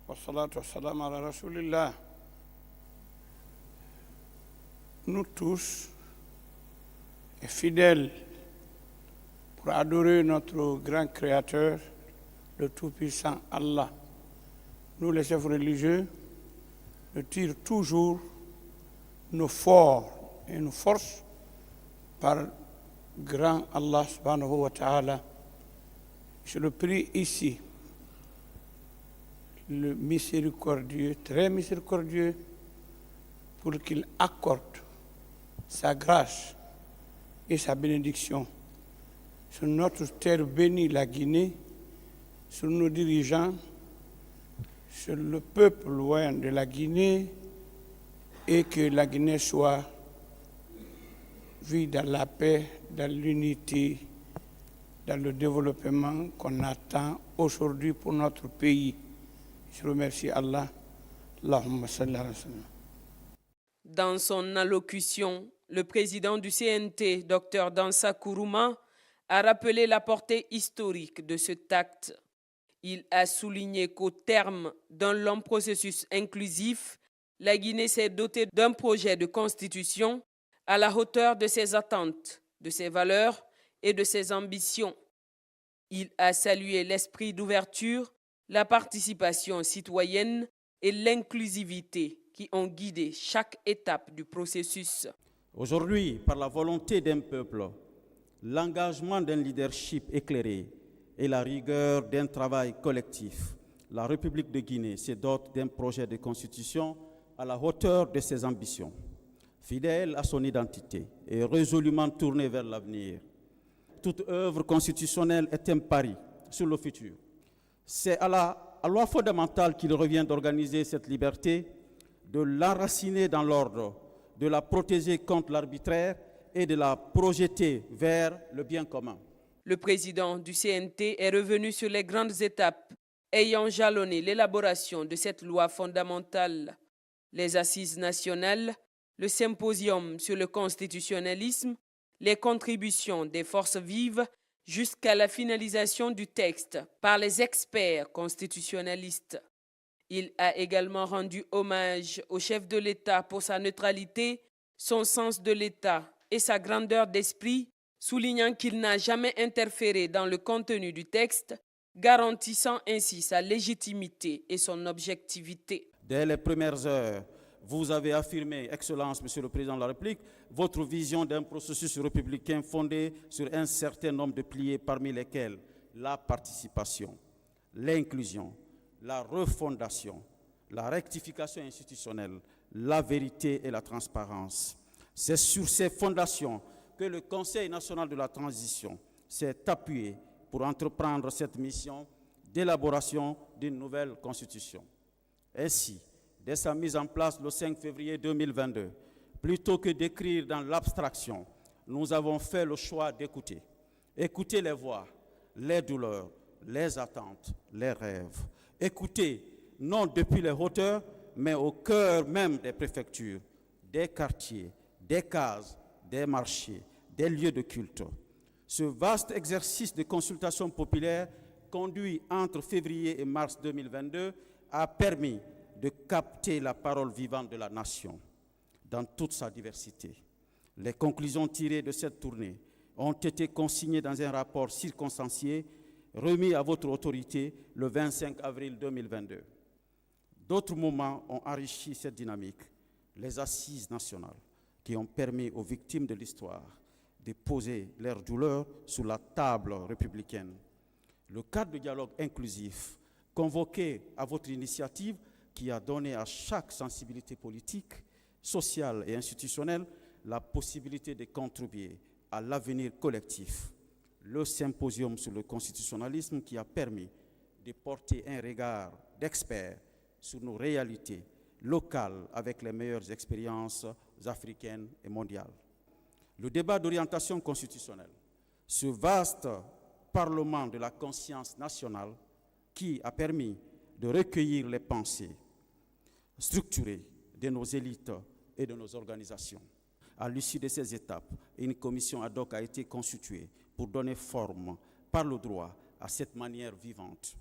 wa salatu wa salam ala rasulillah. Nous tous, fidèles pour adorer notre grand Créateur, le Tout-Puissant Allah, nous les chefs religieux, nous tirons toujours nos forces et nos forces par grand Allah subhanahu wa ta'ala. Je le prie ici, le miséricordieux, très miséricordieux, pour qu'il accorde sa grâce et sa bénédiction sur notre terre bénie, la Guinée, sur nos dirigeants, sur le peuple loin de la Guinée, et que la Guinée soit vue dans la paix, dans l'unité, dans le développement qu'on attend aujourd'hui pour notre pays. Je remercie Allah. Allahumma salli ala sallam. Dans son allocution, le président du CNT, Dr Dansa Kourouma, a rappelé la portée historique de cet acte. Il a souligné qu'au terme d'un long processus inclusif, la Guinée s'est dotée d'un projet de constitution à la hauteur de ses attentes, de ses valeurs et de ses ambitions. Il a salué l'esprit d'ouverture, la participation citoyenne et l'inclusivité qui ont guidé chaque étape du processus. Aujourd'hui, par la volonté d'un peuple, l'engagement d'un leadership éclairé et la rigueur d'un travail collectif, la République de Guinée se dote d'un projet de constitution à la hauteur de ses ambitions, fidèle à son identité et résolument tournée vers l'avenir. Toute œuvre constitutionnelle est un pari sur le futur. C'est à la loi fondamentale qu'il revient d'organiser cette liberté, de l'enraciner dans l'ordre, de la protéger contre l'arbitraire et de la projeter vers le bien commun. Le président du CNT est revenu sur les grandes étapes ayant jalonné l'élaboration de cette loi fondamentale. Les assises nationales, le symposium sur le constitutionnalisme, les contributions des forces vives jusqu'à la finalisation du texte par les experts constitutionnalistes. Il a également rendu hommage au chef de l'État pour sa neutralité, son sens de l'État et sa grandeur d'esprit, soulignant qu'il n'a jamais interféré dans le contenu du texte, garantissant ainsi sa légitimité et son objectivité. Dès les premières heures, vous avez affirmé, Excellence, Monsieur le Président de la République, votre vision d'un processus républicain fondé sur un certain nombre de piliers, parmi lesquels la participation, l'inclusion, la refondation, la rectification institutionnelle, la vérité et la transparence. C'est sur ces fondations que le Conseil national de la transition s'est appuyé pour entreprendre cette mission d'élaboration d'une nouvelle constitution. Ainsi, dès sa mise en place le 5 février 2022, plutôt que d'écrire dans l'abstraction, nous avons fait le choix d'écouter. Écouter les voix, les douleurs, les attentes, les rêves. Écouter, non depuis les hauteurs, mais au cœur même des préfectures, des quartiers, des cases, des marchés, des lieux de culte. Ce vaste exercice de consultation populaire conduit entre février et mars 2022 a permis de capter la parole vivante de la nation dans toute sa diversité. Les conclusions tirées de cette tournée ont été consignées dans un rapport circonstancié remis à votre autorité le 25 avril 2022. D'autres moments ont enrichi cette dynamique, les assises nationales qui ont permis aux victimes de l'histoire de poser leurs douleurs sur la table républicaine. Le cadre de dialogue inclusif convoqué à votre initiative qui a donné à chaque sensibilité politique, sociale et institutionnelle la possibilité de contribuer à l'avenir collectif. Le symposium sur le constitutionnalisme qui a permis de porter un regard d'experts sur nos réalités locales avec les meilleures expériences africaines et mondiales. Le débat d'orientation constitutionnelle, ce vaste parlement de la conscience nationale qui a permis de recueillir les pensées structurées de nos élites et de nos organisations. À l'issue de ces étapes, une commission ad hoc a été constituée pour donner forme par le droit à cette manière vivante.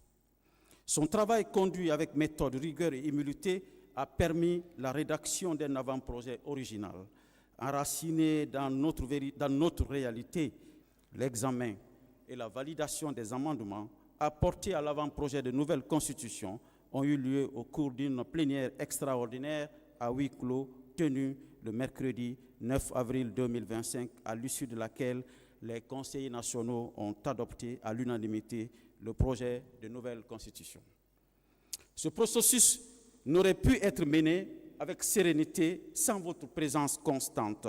Son travail conduit avec méthode, rigueur et humilité a permis la rédaction d'un avant-projet original, enraciné dans notre réalité. L'examen et la validation des amendements apportés à l'avant-projet de nouvelle constitution ont eu lieu au cours d'une plénière extraordinaire à huis clos tenue le mercredi 9 avril 2025, à l'issue de laquelle les conseillers nationaux ont adopté à l'unanimité le projet de nouvelle constitution. Ce processus n'aurait pu être mené avec sérénité sans votre présence constante,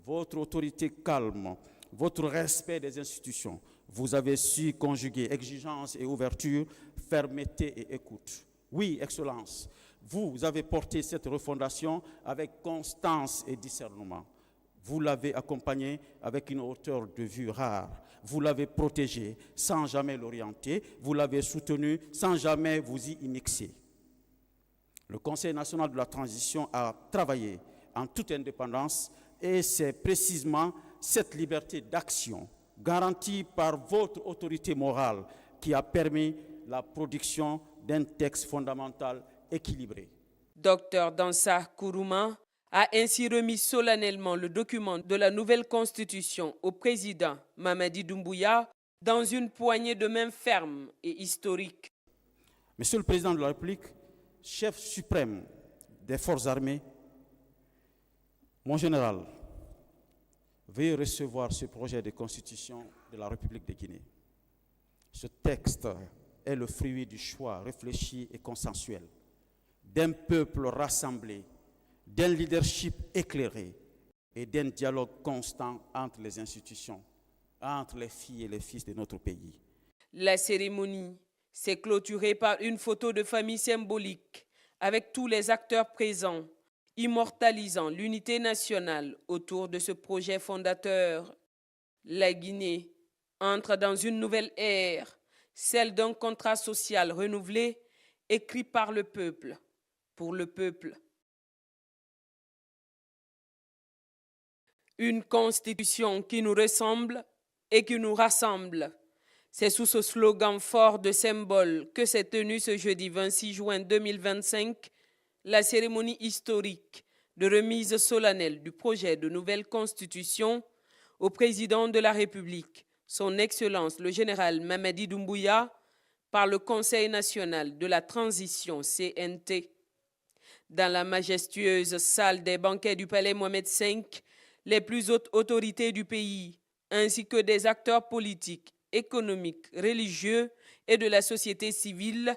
votre autorité calme, votre respect des institutions. Vous avez su conjuguer exigence et ouverture, fermeté et écoute. Oui, Excellence, vous avez porté cette refondation avec constance et discernement. Vous l'avez accompagné avec une hauteur de vue rare. Vous l'avez protégé sans jamais l'orienter. Vous l'avez soutenu sans jamais vous y immixer. Le Conseil national de la transition a travaillé en toute indépendance et c'est précisément cette liberté d'action garantie par votre autorité morale qui a permis la production d'un texte fondamental équilibré. Dr Dansa Kourouma a ainsi remis solennellement le document de la nouvelle constitution au président Mamadi Doumbouya dans une poignée de main ferme et historique. Monsieur le Président de la République, chef suprême des forces armées, mon général, veuillez recevoir ce projet de constitution de la République de Guinée. Ce texte est le fruit du choix réfléchi et consensuel d'un peuple rassemblé, d'un leadership éclairé et d'un dialogue constant entre les institutions, entre les filles et les fils de notre pays. La cérémonie s'est clôturée par une photo de famille symbolique avec tous les acteurs présents, immortalisant l'unité nationale autour de ce projet fondateur. La Guinée entre dans une nouvelle ère, celle d'un contrat social renouvelé, écrit par le peuple, pour le peuple. Une constitution qui nous ressemble et qui nous rassemble. C'est sous ce slogan fort de symbole que s'est tenue ce jeudi 26 juin 2025 la cérémonie historique de remise solennelle du projet de nouvelle constitution au président de la République, son Excellence le général Mamadi Doumbouya, par le Conseil national de la transition CNT. Dans la majestueuse salle des banquets du Palais Mohamed V, les plus hautes autorités du pays, ainsi que des acteurs politiques, économiques, religieux et de la société civile,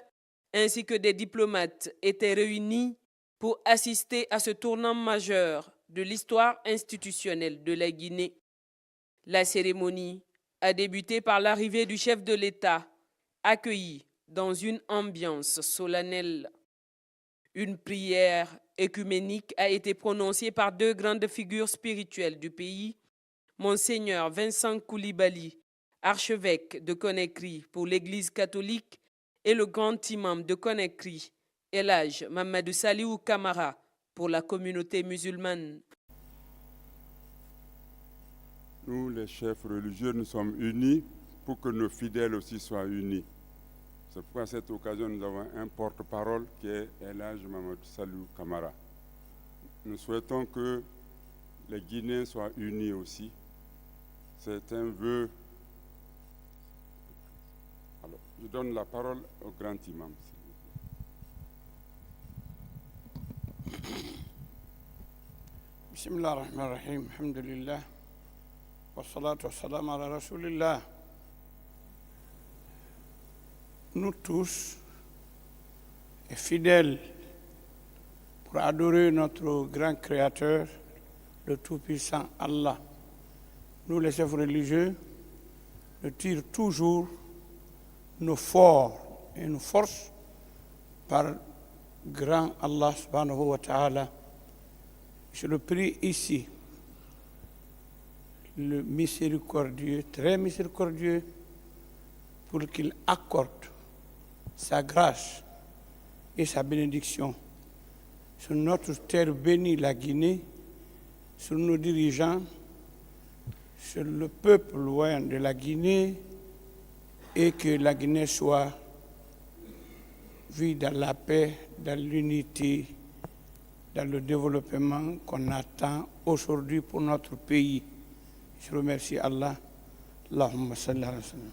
ainsi que des diplomates étaient réunis pour assister à ce tournant majeur de l'histoire institutionnelle de la Guinée. La cérémonie a débuté par l'arrivée du chef de l'État, accueilli dans une ambiance solennelle. Une prière œcuménique a été prononcée par deux grandes figures spirituelles du pays, Monseigneur Vincent Koulibaly, archevêque de Conakry pour l'Église catholique, et le grand imam de Conakry, El Hadj Mamadou Saliou Camara, pour la communauté musulmane. Nous, les chefs religieux, nous sommes unis pour que nos fidèles aussi soient unis. C'est pourquoi à cette occasion, nous avons un porte-parole qui est El Hadj Mamadou Saliou Camara. Nous souhaitons que les Guinéens soient unis aussi. C'est un vœu. Alors, je donne la parole au grand imam. Bismillah ar-Rahman ar-Rahim, alhamdulillah, wa salatu wa salam ala rasulillah. Nous tous, fidèles pour adorer notre grand Créateur, le Tout-Puissant Allah, nous les chefs religieux, nous tirons toujours nos forces et nos forces par grand Allah subhanahu wa ta'ala. Je le prie ici, le miséricordieux, très miséricordieux, pour qu'il accorde sa grâce et sa bénédiction sur notre terre bénie, la Guinée, sur nos dirigeants, sur le peuple loin de la Guinée, et que la Guinée soit vue dans la paix, dans l'unité, dans le développement qu'on attend aujourd'hui pour notre pays. Je remercie Allah. Allahumma salli ala sallam.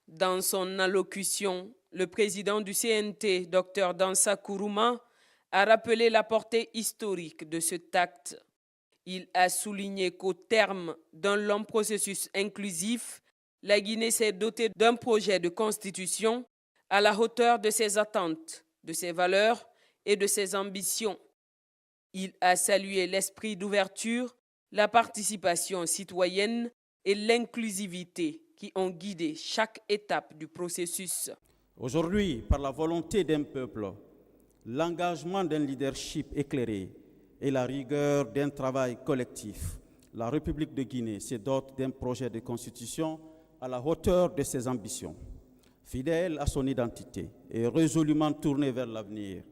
Dans son allocution, le président du CNT, Dr Dansa Kourouma, a rappelé la portée historique de cet acte. Il a souligné qu'au terme d'un long processus inclusif, la Guinée s'est dotée d'un projet de constitution à la hauteur de ses attentes, de ses valeurs et de ses ambitions. Il a salué l'esprit d'ouverture, la participation citoyenne et l'inclusivité qui ont guidé chaque étape du processus. Aujourd'hui, par la volonté d'un peuple, l'engagement d'un leadership éclairé et la rigueur d'un travail collectif, la République de Guinée se dote d'un projet de constitution à la hauteur de ses ambitions, fidèle à son identité et résolument tournée vers l'avenir.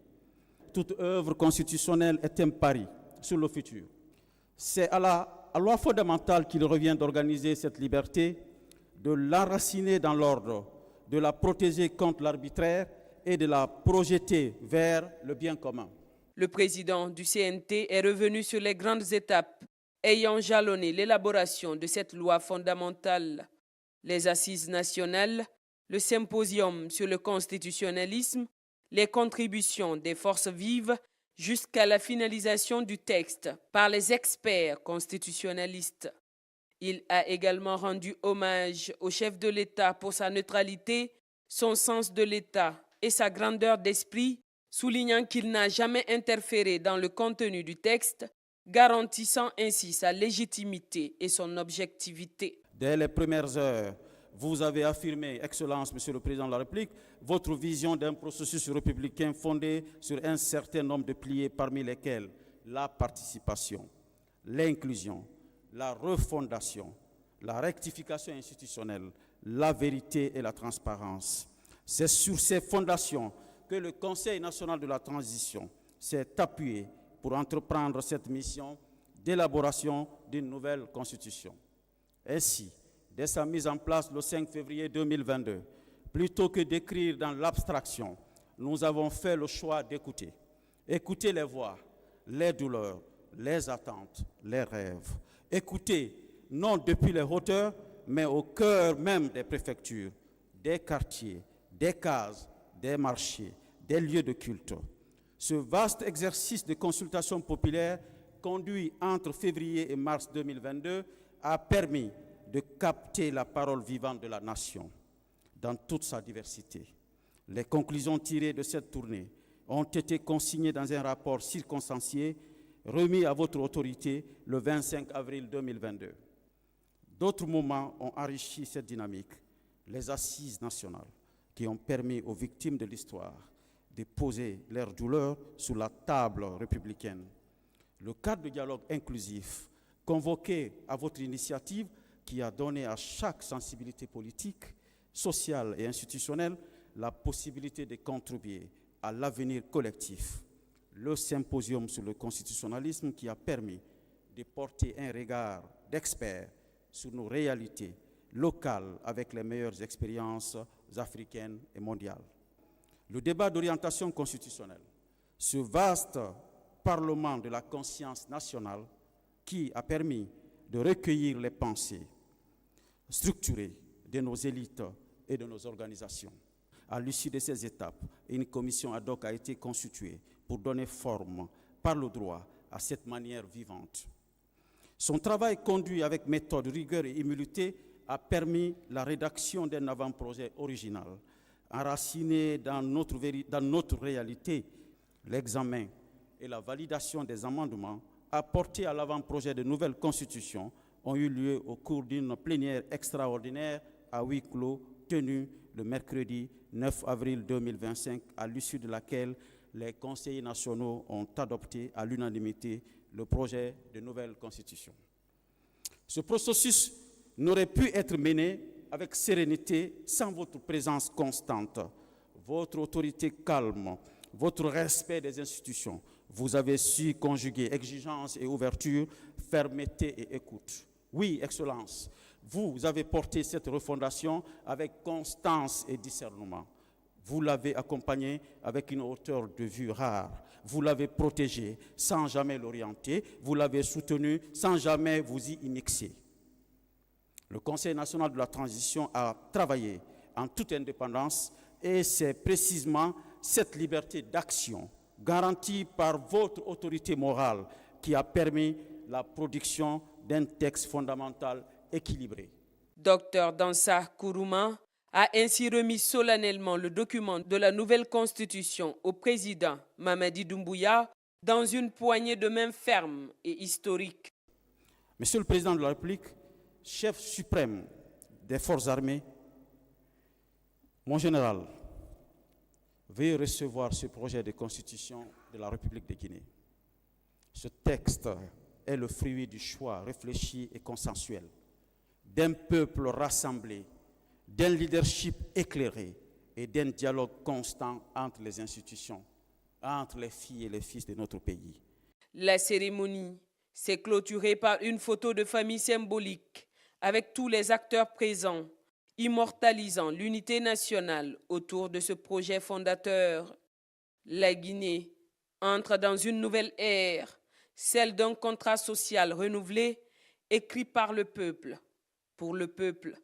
Toute œuvre constitutionnelle est un pari sur le futur. C'est à la loi fondamentale qu'il revient d'organiser cette liberté, de l'enraciner dans l'ordre, de la protéger contre l'arbitraire et de la projeter vers le bien commun. Le président du CNT est revenu sur les grandes étapes ayant jalonné l'élaboration de cette loi fondamentale. Les assises nationales, le symposium sur le constitutionnalisme, les contributions des forces vives jusqu'à la finalisation du texte par les experts constitutionnalistes. Il a également rendu hommage au chef de l'État pour sa neutralité, son sens de l'État et sa grandeur d'esprit, soulignant qu'il n'a jamais interféré dans le contenu du texte, garantissant ainsi sa légitimité et son objectivité. Dès les premières heures, vous avez affirmé, Excellence, Monsieur le Président de la République, votre vision d'un processus républicain fondé sur un certain nombre de piliers, parmi lesquels la participation, l'inclusion, la refondation, la rectification institutionnelle, la vérité et la transparence. C'est sur ces fondations que le Conseil national de la transition s'est appuyé pour entreprendre cette mission d'élaboration d'une nouvelle constitution. Ainsi, dès sa mise en place le 5 février 2022, plutôt que d'écrire dans l'abstraction, nous avons fait le choix d'écouter. Écouter les voix, les douleurs, les attentes, les rêves. Écouter, non depuis les hauteurs, mais au cœur même des préfectures, des quartiers, des cases, des marchés, des lieux de culte. Ce vaste exercice de consultation populaire conduit entre février et mars 2022 a permis de capter la parole vivante de la nation dans toute sa diversité. Les conclusions tirées de cette tournée ont été consignées dans un rapport circonstancié remis à votre autorité le 25 avril 2022. D'autres moments ont enrichi cette dynamique, les assises nationales qui ont permis aux victimes de l'histoire de poser leurs douleurs sur la table républicaine. Le cadre de dialogue inclusif convoqué à votre initiative qui a donné à chaque sensibilité politique, sociale et institutionnelle la possibilité de contribuer à l'avenir collectif. Le symposium sur le constitutionnalisme qui a permis de porter un regard d'experts sur nos réalités locales avec les meilleures expériences africaines et mondiales. Le débat d'orientation constitutionnelle, ce vaste parlement de la conscience nationale qui a permis de recueillir les pensées structurées de nos élites et de nos organisations. À l'issue de ces étapes, une commission ad hoc a été constituée pour donner forme par le droit à cette manière vivante. Son travail conduit avec méthode, rigueur et humilité a permis la rédaction d'un avant-projet original, enraciné dans notre réalité. L'examen et la validation des amendements apportés à l'avant-projet de nouvelle constitution ont eu lieu au cours d'une plénière extraordinaire à huis clos tenue le mercredi 9 avril 2025, à l'issue de laquelle les conseillers nationaux ont adopté à l'unanimité le projet de nouvelle constitution. Ce processus n'aurait pu être mené avec sérénité sans votre présence constante, votre autorité calme, votre respect des institutions. Vous avez su conjuguer exigence et ouverture, fermeté et écoute. Oui, Excellence, vous avez porté cette refondation avec constance et discernement. Vous l'avez accompagné avec une hauteur de vue rare. Vous l'avez protégé sans jamais l'orienter. Vous l'avez soutenu sans jamais vous y immixer. Le Conseil national de la transition a travaillé en toute indépendance et c'est précisément cette liberté d'action garantie par votre autorité morale qui a permis la production d'un texte fondamental équilibré. Dr Dansa Kourouma a ainsi remis solennellement le document de la nouvelle constitution au président Mamadi Doumbouya dans une poignée de main ferme et historique. Monsieur le Président de la République, chef suprême des forces armées, mon général, veuillez recevoir ce projet de constitution de la République de Guinée. Ce texte est le fruit du choix réfléchi et consensuel d'un peuple rassemblé, d'un leadership éclairé et d'un dialogue constant entre les institutions, entre les filles et les fils de notre pays. La cérémonie s'est clôturée par une photo de famille symbolique avec tous les acteurs présents, immortalisant l'unité nationale autour de ce projet fondateur. La Guinée entre dans une nouvelle ère, celle d'un contrat social renouvelé, écrit par le peuple, pour le peuple.